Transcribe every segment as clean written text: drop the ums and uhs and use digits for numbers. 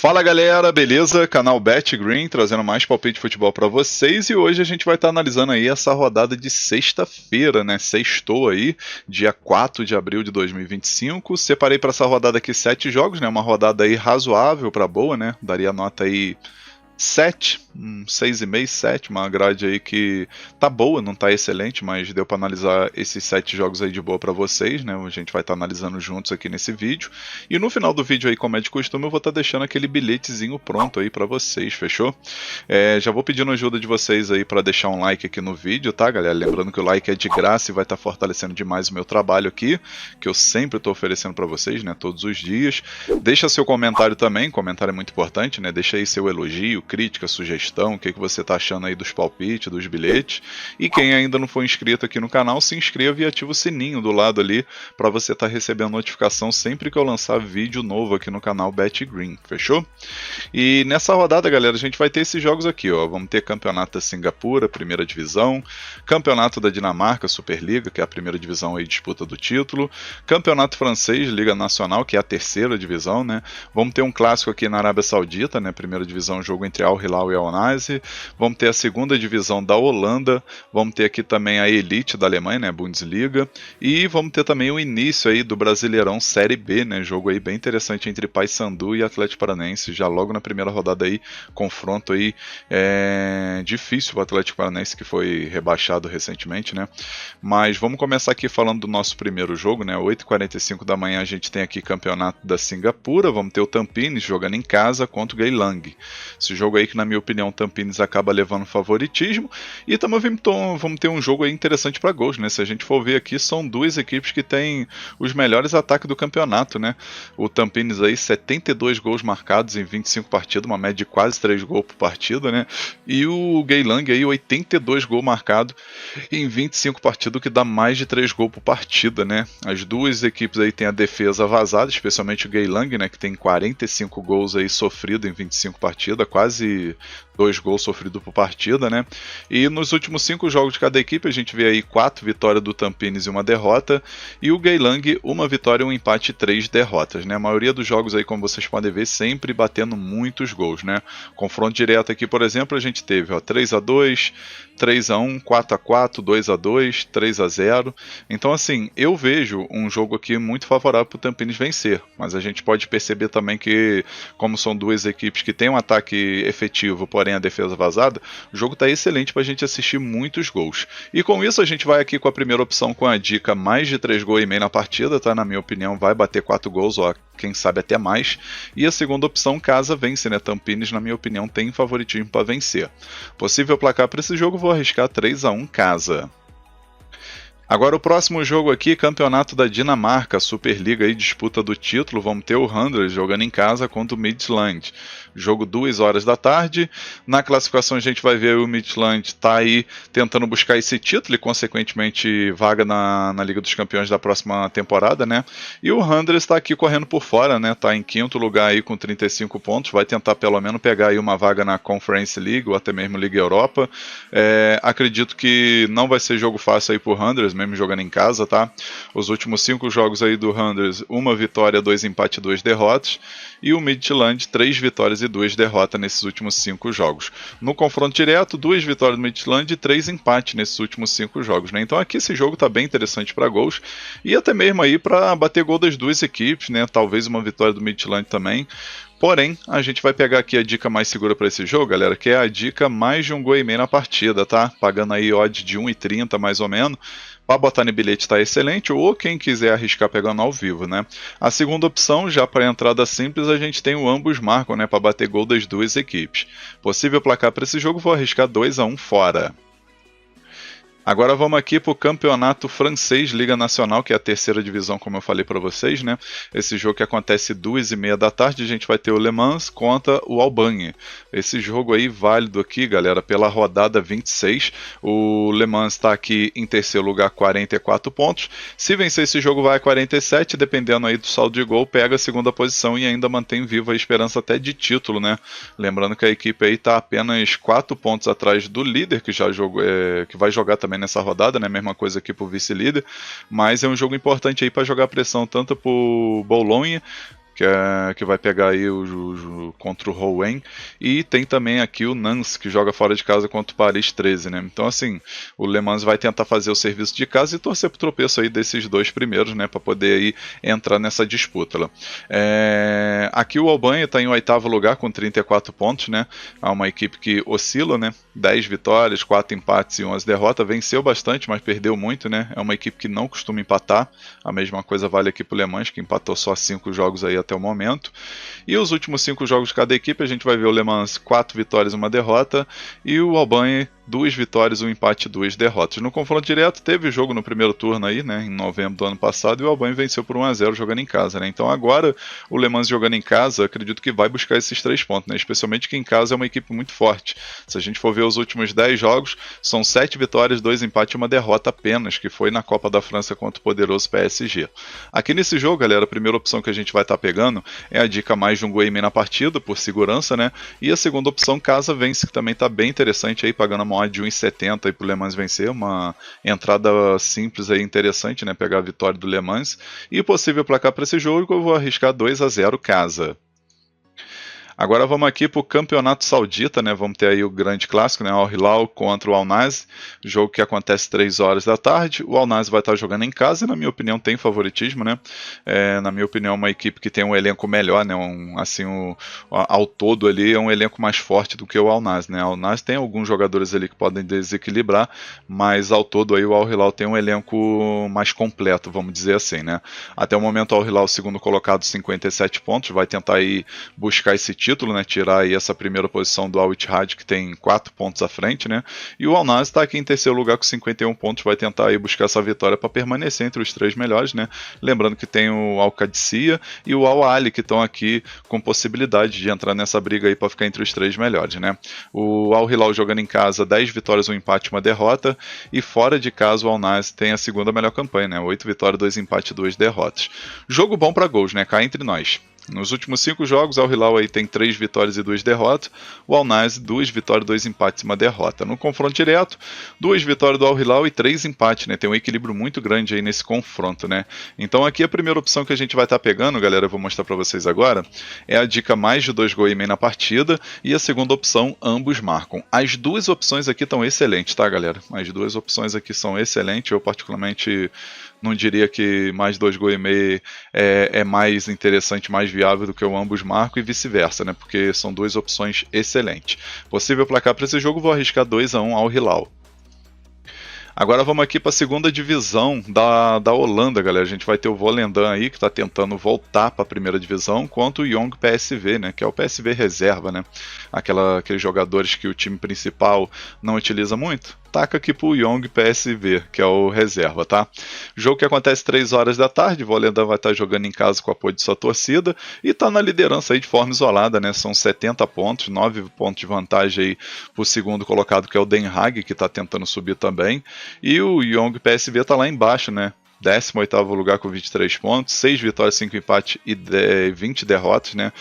Fala galera, beleza? Canal BetGreen trazendo mais palpite de futebol para vocês, e hoje a gente vai estar analisando aí essa rodada de sexta-feira, né? Sextou aí, dia 4 de abril de 2025. Separei para essa rodada aqui 7 jogos, né? Uma rodada aí razoável para boa, né? Daria nota aí 7, 6,5, 7, uma grade aí que tá boa, não tá excelente, mas deu para analisar esses 7 jogos aí de boa para vocês, né? A gente vai estar analisando juntos aqui nesse vídeo. E no final do vídeo aí, como é de costume, eu vou estar deixando aquele bilhetezinho pronto aí para vocês, fechou? Já vou pedindo ajuda de vocês aí para deixar um like aqui no vídeo, tá, galera? Lembrando que o like é de graça e vai estar fortalecendo demais o meu trabalho aqui, que eu sempre tô oferecendo para vocês, né? Todos os dias. Deixa seu comentário também, comentário é muito importante, né? Deixa aí seu elogio, crítica, sugestão, o que você está achando aí dos palpites, dos bilhetes. E quem ainda não for inscrito aqui no canal, se inscreva e ativa o sininho do lado ali para você estar recebendo notificação sempre que eu lançar vídeo novo aqui no canal BetGreen, fechou? E nessa rodada, galera, a gente vai ter esses jogos aqui, ó. Vamos ter campeonato da Singapura, primeira divisão, campeonato da Dinamarca, Superliga, que é a primeira divisão aí, disputa do título, campeonato francês, Liga Nacional, que é a terceira divisão, né? Vamos ter um clássico aqui na Arábia Saudita, né? Primeira divisão, jogo entre Al Hilal e Al Nassr. Vamos ter a segunda divisão da Holanda, vamos ter aqui também a Elite da Alemanha, né, Bundesliga, e vamos ter também o início aí do Brasileirão Série B, né, jogo aí bem interessante entre Paysandu e Atlético Paranaense, já logo na primeira rodada aí, confronto aí difícil para o Atlético Paranaense, que foi rebaixado recentemente, né, mas vamos começar aqui falando do nosso primeiro jogo, né, 8h45 da manhã a gente tem aqui campeonato da Singapura, vamos ter o Tampines jogando em casa contra o Geylang. Esse jogo aí que, na minha opinião, o Tampines acaba levando favoritismo. E também vamos ter um jogo aí interessante para gols, né? Se a gente for ver aqui, são duas equipes que têm os melhores ataques do campeonato, né? O Tampines aí, 72 gols marcados em 25 partidas, uma média de quase 3 gols por partida, né? E o Geylang aí, 82 gols marcados em 25 partidas, o que dá mais de 3 gols por partida, né? As duas equipes aí têm a defesa vazada, especialmente o Geylang, né? Que tem 45 gols aí sofridos em 25 partidas, quase 2 gols sofridos por partida, né? E nos últimos 5 jogos de cada equipe, a gente vê aí 4 vitórias do Tampines e 1 derrota, e o Geylang 1 vitória, 1 empate e 3 derrotas, né? A maioria dos jogos aí, como vocês podem ver, sempre batendo muitos gols, né? Confronto direto aqui, por exemplo, a gente teve 3-2, 3-1, 4-4, 2-2, 3-0. Então, assim, eu vejo um jogo aqui muito favorável para o Tampines vencer, mas a gente pode perceber também que, como são duas equipes que têm um ataque efetivo, porém a defesa vazada, o jogo está excelente para a gente assistir muitos gols. E com isso a gente vai aqui com a primeira opção com a dica mais de 3 gols e meio na partida, tá? Na minha opinião vai bater 4 gols, ó, quem sabe até mais. E a segunda opção, casa vence, né? Tampines, na minha opinião, tem favoritismo para vencer. Possível placar para esse jogo, vou arriscar 3-1 casa. Agora o próximo jogo aqui, campeonato da Dinamarca, Superliga aí, disputa do título, vamos ter o Randers jogando em casa contra o Midtjylland. Jogo 2 horas da tarde, na classificação a gente vai ver o Midtjylland tá aí tentando buscar esse título e consequentemente vaga na Liga dos Campeões da próxima temporada, né? E o Randers está aqui correndo por fora, né? Tá em 5º lugar aí com 35 pontos, vai tentar pelo menos pegar aí uma vaga na Conference League ou até mesmo Liga Europa. Acredito que não vai ser jogo fácil aí pro Randers, mesmo jogando em casa, tá? Os últimos 5 jogos aí do Randers, 1 vitória, 2 empates e 2 derrotas, e o Midtjylland 3 vitórias e 2 derrotas nesses últimos 5 jogos. No confronto direto, 2 vitórias do Midtjylland e 3 empates nesses últimos 5 jogos, né? Então aqui esse jogo tá bem interessante para gols, e até mesmo aí para bater gol das duas equipes, né? Talvez uma vitória do Midtjylland também. Porém, a gente vai pegar aqui a dica mais segura para esse jogo, galera, que é a dica mais de 1 gol e meio na partida, tá? Pagando aí odd de 1,30 mais ou menos. Para botar no bilhete está excelente, ou quem quiser arriscar pegando ao vivo, né? A segunda opção, já para entrada simples, a gente tem o ambos marcam, né? Para bater gol das duas equipes. Possível placar para esse jogo, vou arriscar 2-1 fora. Agora vamos aqui para o campeonato francês, Liga Nacional, que é a terceira divisão, como eu falei para vocês, né? Esse jogo que acontece 2h30 da tarde, a gente vai ter o Le Mans contra o Albanha. Esse jogo aí válido aqui, galera, pela rodada 26. O Le Mans está aqui em terceiro lugar, 44 pontos. Se vencer esse jogo vai a 47, dependendo aí do saldo de gol, pega a segunda posição e ainda mantém viva a esperança até de título, né? Lembrando que a equipe aí está apenas 4 pontos atrás do líder, que já jogou, que vai jogar também nessa rodada, né? Mesma coisa aqui pro vice-líder, mas é um jogo importante aí para jogar pressão tanto pro Boulogne, que vai pegar aí contra o Rouen, e tem também aqui o Nantes, que joga fora de casa contra o Paris 13, né? Então assim, o Le Mans vai tentar fazer o serviço de casa e torcer pro tropeço aí desses dois primeiros, né, para poder aí entrar nessa disputa. Aqui o Albanha está em oitavo lugar com 34 pontos, né? É uma equipe que oscila, né? 10 vitórias, 4 empates e 11 derrotas, venceu bastante, mas perdeu muito, né? É uma equipe que não costuma empatar. A mesma coisa vale aqui pro Le Mans, que empatou só 5 jogos aí até o momento. E os últimos 5 jogos de cada equipe, a gente vai ver o Le Mans 4 vitórias e 1 derrota, e o Albanha 2 vitórias, 1 empate e 2 derrotas. No confronto direto, teve jogo no primeiro turno aí, né, em novembro do ano passado, e o Albanha venceu por 1-0 jogando em casa, né? Então agora, o Le Mans jogando em casa, acredito que vai buscar esses 3 pontos, né? Especialmente que em casa é uma equipe muito forte. Se a gente for ver os últimos 10 jogos, são 7 vitórias, 2 empates e 1 derrota apenas, que foi na Copa da França contra o poderoso PSG. Aqui nesse jogo, galera, a primeira opção que a gente vai estar pegando é a dica mais de um gol e meio na partida, por segurança, né? E a segunda opção, casa vence, que também está bem interessante aí, pagando a maior de 1,70 aí pro Le Mans vencer, uma entrada simples aí interessante, né? Pegar a vitória do Le Mans. E possível placar para esse jogo, eu vou arriscar 2-0 casa. Agora vamos aqui para o Campeonato Saudita, né? Vamos ter aí o grande clássico, né? Al Hilal contra o Al Nassr, jogo que acontece 3 horas da tarde. O Al Nassr vai estar jogando em casa e, na minha opinião, tem favoritismo, né? Na minha opinião, uma equipe que tem um elenco melhor, né? Ao todo ali é um elenco mais forte do que o Al Nassr, né? O Al Nassr tem alguns jogadores ali que podem desequilibrar, mas ao todo aí o Al Hilal tem um elenco mais completo, vamos dizer assim, né? Até o momento o Al Hilal, segundo colocado, 57 pontos, vai tentar aí buscar esse título, né, tirar aí essa primeira posição do Al Ittihad, que tem 4 pontos à frente, né, e o Al Nassr está aqui em terceiro lugar com 51 pontos, vai tentar aí buscar essa vitória para permanecer entre os 3 melhores, né, lembrando que tem o Al Qadisiyah e o Al Ahly que estão aqui com possibilidade de entrar nessa briga aí para ficar entre os 3 melhores, né. O Al Hilal jogando em casa 10 vitórias, 1 empate e 1 derrota, e fora de casa o Al Nassr tem a segunda melhor campanha, né, 8 vitórias, 2 empates e 2 derrotas. Jogo bom para gols, né, cá entre nós. Nos últimos 5 jogos, o Al Hilal aí tem 3 vitórias e 2 derrotas, o Al Nassr 2 vitórias, 2 empates e 1 derrota. No confronto direto, 2 vitórias do Al Hilal e 3 empates, né? Tem um equilíbrio muito grande aí nesse confronto, né? Então aqui a primeira opção que a gente vai estar pegando, galera, eu vou mostrar para vocês agora, é a dica mais de 2 gols e meio na partida, e a segunda opção, ambos marcam. As duas opções aqui estão excelentes, tá, galera? As duas opções aqui são excelentes, eu particularmente não diria que mais 2 gols e meio é mais interessante, mais viável do que o ambos marcam e vice-versa, né? Porque são 2 opções excelentes. Possível placar para esse jogo, vou arriscar 2-1 ao Hilal. Agora vamos aqui para a segunda divisão da Holanda, galera. A gente vai ter o Volendam aí, que está tentando voltar para a primeira divisão, contra o Young PSV, né? Que é o PSV reserva, né? Aqueles jogadores que o time principal não utiliza muito. Taca aqui pro Young PSV, que é o reserva, tá? Jogo que acontece 3 horas da tarde, o Volendam vai estar jogando em casa com o apoio de sua torcida e tá na liderança aí de forma isolada, né? São 70 pontos, 9 pontos de vantagem aí pro segundo colocado, que é o Den Haag, que tá tentando subir também. E o Young PSV tá lá embaixo, né? 18º lugar com 23 pontos, 6 vitórias, 5 empates e 20 derrotas, né?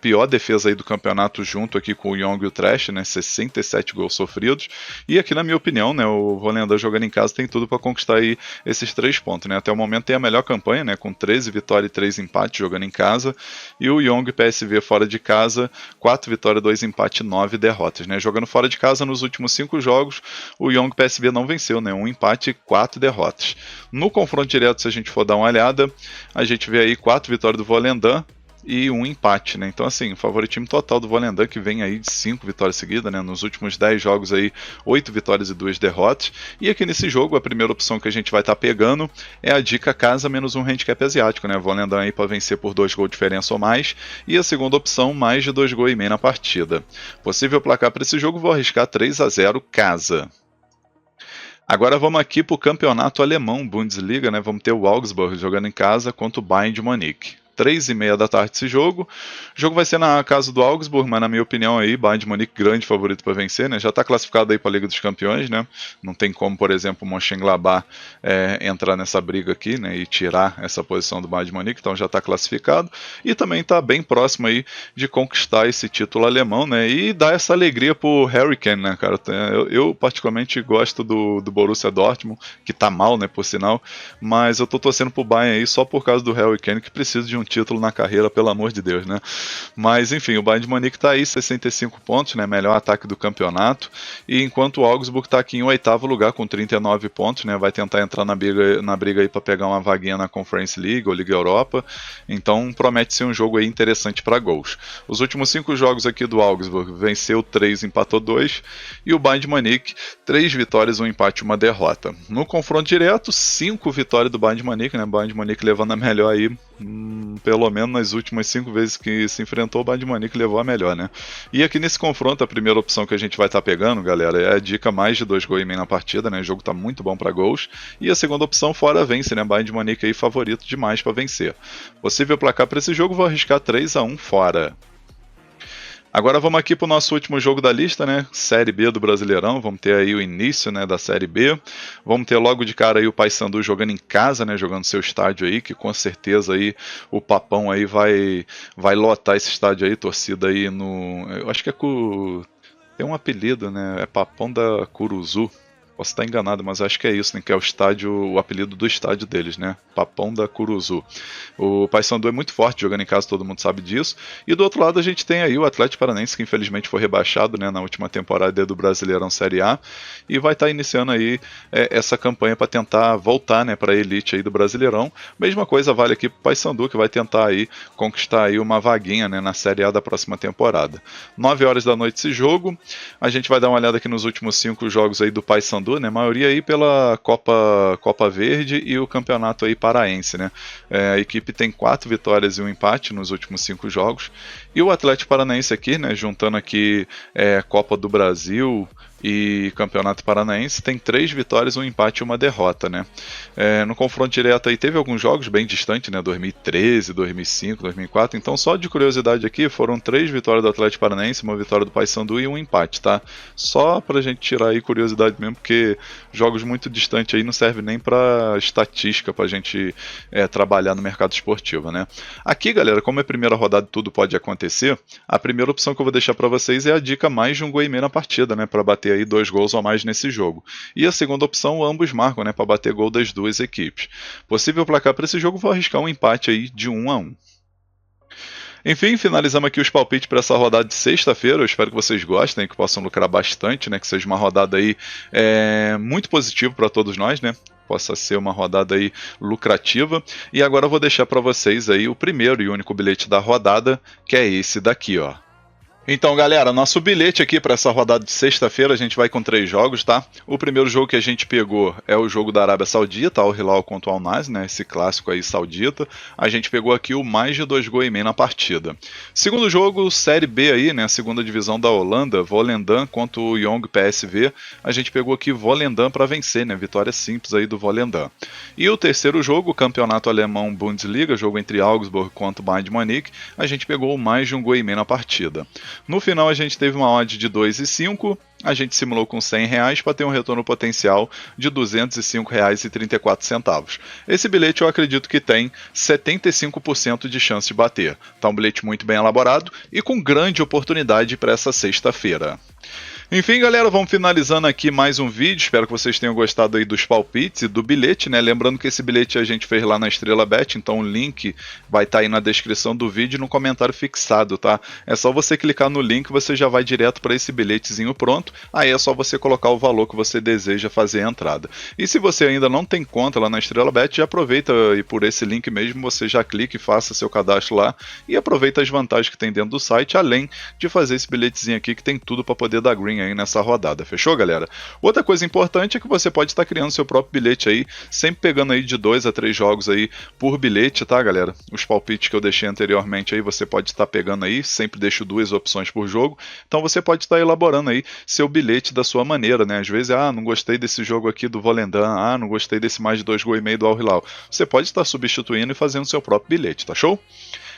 Pior defesa aí do campeonato junto aqui com o Young e o Trash, né? 67 gols sofridos. E aqui, na minha opinião, né, o Volendam jogando em casa tem tudo para conquistar aí esses 3 pontos, né? Até o momento tem a melhor campanha, né? Com 13 vitórias e 3 empates jogando em casa. E o Young PSV fora de casa, 4 vitórias, 2 empates e 9 derrotas, né? Jogando fora de casa nos últimos 5 jogos, o Young PSV não venceu, né? 1 empate e 4 derrotas. No confronto direto, se a gente for dar uma olhada, a gente vê aí 4 vitórias do Volendam e 1 empate, né? Então, assim, o favoritismo total do Volendam, que vem aí de 5 vitórias seguidas, né? Nos últimos 10 jogos aí, 8 vitórias e 2 derrotas. E aqui nesse jogo, a primeira opção que a gente vai estar pegando é a dica casa menos um handicap asiático, né? Volendam aí para vencer por 2 gols de diferença ou mais. E a segunda opção, mais de 2 gols e meio na partida. Possível placar para esse jogo, vou arriscar 3-0 casa. Agora vamos aqui para o campeonato alemão, Bundesliga, né? Vamos ter o Augsburg jogando em casa contra o Bayern de Munique. 3h30 da tarde esse jogo. O jogo vai ser na casa do Augsburg, mas na minha opinião aí, Bayern de Munique grande favorito para vencer, né? Já está classificado aí para a Liga dos Campeões, né? Não tem como, por exemplo, o Mönchengladbach entrar nessa briga aqui, né? E tirar essa posição do Bayern de Munique, então já está classificado. E também está bem próximo aí de conquistar esse título alemão, né? E dar essa alegria pro Harry Kane, né, cara? Eu particularmente gosto do Borussia Dortmund, que tá mal, né, por sinal, mas eu tô torcendo pro Bayern aí só por causa do Harry Kane, que precisa de um título na carreira, pelo amor de Deus, né? Mas enfim, o Bayern de Munique tá aí, 65 pontos, né? Melhor ataque do campeonato. E enquanto o Augsburg tá aqui em 8º lugar com 39 pontos, né? Vai tentar entrar na briga aí para pegar uma vaguinha na Conference League ou Liga Europa. Então promete ser um jogo aí interessante para gols. Os últimos 5 jogos aqui do Augsburg, venceu 3, empatou 2. E o Bayern de Munique, 3 vitórias, 1 empate e 1 derrota. No confronto direto, 5 vitórias do Bayern de Munique, né? Bayern de Munique levando a melhor aí, pelo menos nas últimas 5 vezes que se enfrentou, o Bayern de Munique levou a melhor, né? E aqui nesse confronto, a primeira opção que a gente vai estar pegando, galera, é a dica mais de 2 gols e meio na partida, né? O jogo tá muito bom para gols. E a segunda opção, fora vence, né? Bayern de Munique aí favorito demais para vencer. Possível placar para esse jogo, vou arriscar 3-1 fora. Agora vamos aqui para o nosso último jogo da lista, né? Série B do Brasileirão. Vamos ter aí o início, né, da Série B. Vamos ter logo de cara aí o Paysandu jogando em casa, né? Jogando seu estádio aí, que com certeza aí o Papão aí vai lotar esse estádio aí, torcida aí no... Eu acho que tem um apelido, né? É Papão da Curuzu. Posso estar enganado, mas acho que é isso, né? Que é o apelido do estádio deles, né? Papão da Curuzu. O Paysandu é muito forte jogando em casa, todo mundo sabe disso. E do outro lado a gente tem aí o Atlético Paranaense, que infelizmente foi rebaixado, né, na última temporada do Brasileirão Série A, e vai estar iniciando aí essa campanha para tentar voltar, né, para a elite aí do Brasileirão. Mesma coisa vale aqui para o Paysandu, que vai tentar aí conquistar aí uma vaguinha, né, na Série A da próxima temporada. 9 horas da noite esse jogo. A gente vai dar uma olhada aqui nos últimos 5 jogos aí do Paysandu, né, a maioria aí pela Copa Verde e o campeonato aí paraense, né. A equipe tem 4 vitórias e 1 empate nos últimos 5 jogos. E o Atlético Paranaense aqui, né, juntando aqui Copa do Brasil e Campeonato Paranaense, tem 3 vitórias, 1 empate e 1 derrota, né? No confronto direto aí teve alguns jogos bem distantes, né? 2013, 2005, 2004. Então, só de curiosidade aqui, foram 3 vitórias do Atlético Paranaense, 1 vitória do Paysandu e 1 empate, tá? Só pra gente tirar aí curiosidade mesmo, porque jogos muito distantes aí não servem nem pra estatística, pra gente trabalhar no mercado esportivo, né? Aqui, galera, como é a primeira rodada, tudo pode acontecer. A primeira opção que eu vou deixar pra vocês é a dica mais de 1 gol e meio na partida, né? Pra bater aí 2 gols ou mais nesse jogo. E a segunda opção, ambos marcam, né, para bater gol das duas equipes. Possível placar para esse jogo, vou arriscar um empate aí de 1-1. Enfim, finalizamos aqui os palpites para essa rodada de sexta-feira. Eu espero que vocês gostem, que possam lucrar bastante, né, que seja uma rodada aí muito positiva para todos nós, né? Possa ser uma rodada aí lucrativa. E agora eu vou deixar para vocês aí o primeiro e único bilhete da rodada, que é esse daqui, ó. Então, galera, nosso bilhete aqui para essa rodada de sexta-feira, a gente vai com 3 jogos, tá? O primeiro jogo que a gente pegou é o jogo da Arábia Saudita, Al Hilal contra o Al Nassr, né? Esse clássico aí saudita. A gente pegou aqui o mais de 2 gols e meio na partida. Segundo jogo, Série B aí, né? A segunda divisão da Holanda, Volendam contra o Young PSV. A gente pegou aqui Volendam para vencer, né? Vitória simples aí do Volendam. E o terceiro jogo, o campeonato alemão Bundesliga, jogo entre Augsburg contra o Bayern de Munique. A gente pegou mais de 1 gol e meio na partida. No final a gente teve uma odd de 2,5, a gente simulou com R$100 para ter um retorno potencial de R$ 205,34. Esse bilhete eu acredito que tem 75% de chance de bater. Tá um bilhete muito bem elaborado e com grande oportunidade para essa sexta-feira. Enfim, galera, vamos finalizando aqui mais um vídeo. Espero que vocês tenham gostado aí dos palpites e do bilhete, né? Lembrando que esse bilhete a gente fez lá na Estrela Bet, então o link vai estar aí na descrição do vídeo e no comentário fixado, tá? É só você clicar no link e você já vai direto para esse bilhetezinho pronto. Aí é só você colocar o valor que você deseja fazer a entrada. E se você ainda não tem conta lá na Estrela Bet, já aproveita e por esse link mesmo você já clica e faça seu cadastro lá e aproveita as vantagens que tem dentro do site, além de fazer esse bilhetezinho aqui que tem tudo para poder dar green aí nessa rodada, fechou, galera? Outra coisa importante é que você pode estar criando seu próprio bilhete aí, sempre pegando aí de 2 a 3 jogos aí por bilhete, tá, galera? Os palpites que eu deixei anteriormente aí, você pode estar pegando aí, sempre deixo 2 opções por jogo, então você pode estar elaborando aí seu bilhete da sua maneira, né? Às vezes, não gostei desse jogo aqui do Volendam, não gostei desse mais de 2,5 gols do Al Hilal. Você pode estar substituindo e fazendo seu próprio bilhete, tá show?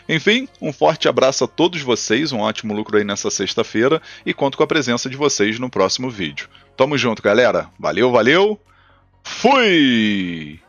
Enfim, um forte abraço a todos vocês, um ótimo lucro aí nessa sexta-feira e conto com a presença de vocês no próximo vídeo. Tamo junto, galera. Valeu, valeu. Fui!